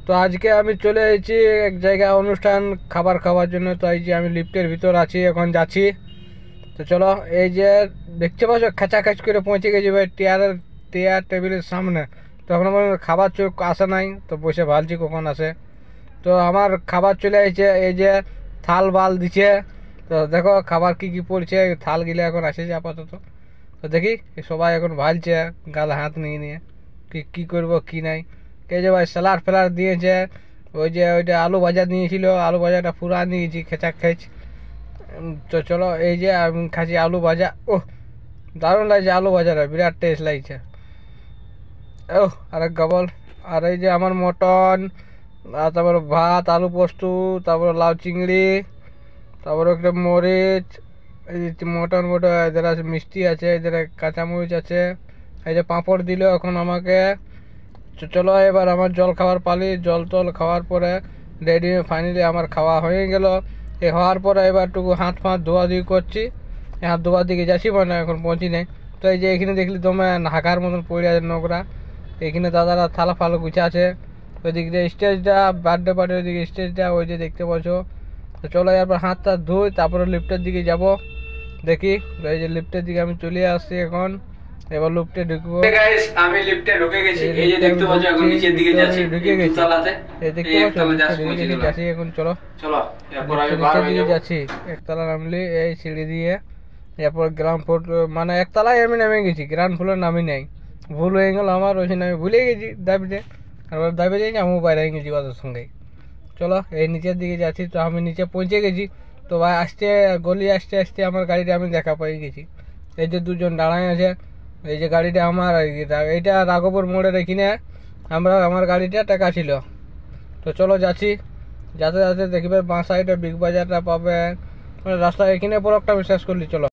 তো আজকে আমি চলে এসেছি এক জায়গায় অনুষ্ঠান খাবার খাওয়ার জন্য। তো এই যে আমি লিফটের ভিতর আছি, এখন যাচ্ছি। তো চলো, এই যে দেখতে পাচ্ছ খাঁচাখাচ করে পৌঁছে গেছি ভাই চেয়ার টেবিলের সামনে। তো এখন আমার খাবার চোখ আসে নাই, তো বসে ভাবছি কখন আসে। তো আমার খাবার চলে এসেছে, এই যে থাল বাল দিচ্ছে। তো দেখো খাবার কি কি পড়ছে, থাল গিলে এখন আসেছে আপাতত। তো দেখি সবাই এখন ভালছে গালে হাত নিয়ে নিয়ে কি কি করবো কি নাই। এই যে ভাই স্যালাড ফ্যালাড দিয়েছে, ওই যে ওইটা আলু ভাজা দিয়েছিল, আলু ভাজাটা পুরা নিয়েছি খেচা খেচ। তো চলো, এই যে আমি খাচ্ছি আলু ভাজা। ওহ, দারুণ লাগছে আলু ভাজাটা, বিরাট টেস্ট লাগছে। ওহ, আরেক গবল। আর এই যে আমার মটন, আর তারপর ভাত, আলু পোস্ত, তারপর লাউ চিংড়ি, তারপর একটা মরিচ, এই যে মটন মোটা, এদের আছে মিষ্টি আছে, এদের কাঁচামরিচ আছে, এই যে পাঁপড় দিল এখন আমাকে। চলো এবার আমার জল খাওয়ার পালি। জল টল খাওয়ার পরে রেডি ফাইনালি আমার খাওয়া হয়ে গেল। এ হওয়ার পরে এবার টুকু হাত ফাঁত ধোয়াধুয়ি করছি, হাত ধোয়ার দিকে যাচ্ছি, মানে এখন পৌঁছি নেই। তো এই যে এখানে দেখলি তোমার হাঁকার মতন পড়ে আছে নোংরা, এখানে দাদারা থালা ফালা গুছা আছে। ওই দিক দিয়ে স্টেজটা, বার্থডে পার্টির ওইদিকে স্টেজটা, ওই যে দেখতে পাচ্ছ। তো চলো এরপর হাত টাত ধুই, তারপরে লিফটের দিকে যাব। দেখি এই যে লিফটের দিকে আমি চলে আসছি এখন, এবার লিফটে ঢুকবো। আমি লিফটে ঢুকে গেছি, এই যে দেখতে পাচ্ছ এখন নিচের দিকে যাচ্ছি, ঢুকে গেছি তলাতে এই দেখতে পাচ্ছ যাচ্ছি এখন। চলো চলো এরপর আমি বার নিচের হয়ে দিকে যাব। যাচ্ছি, একতলা নামলি এই সিঁড়ি দিয়ে, এরপর গ্রাউন্ড ফ্লোর, মানে একতলায় আমি নেমে গেছি, গ্রাউন্ড ফ্লোর নামি নাই। ভুল হয়ে গেল আমার, ওই আমি ভুলে গেছি দাবিতে। আর দাবি যাই আমি বাইরে হয়ে গেছি ওদের সঙ্গে। চলো এই নিচের দিকে যাচ্ছি। তো আমি নিচে পৌঁছে গেছি। তো ভাই আসতে গলি আসতে আসতে আমার গাড়িটা আমি দেখা পেয়ে গেছি। এই যে দুজন দাঁড়ায় আছে, এই যে গাড়িটা আমার, এইটা রাঘবপুর মোড়ের এখানে আমার গাড়িটা টাকা ছিল। তো চলো যাচ্ছি, যাতে যাতে দেখবে বাঁ সাইডে বিগ বাজারটা পাবে, মানে রাস্তা এখানে পর একটা আমি শেষ করলি। চলো।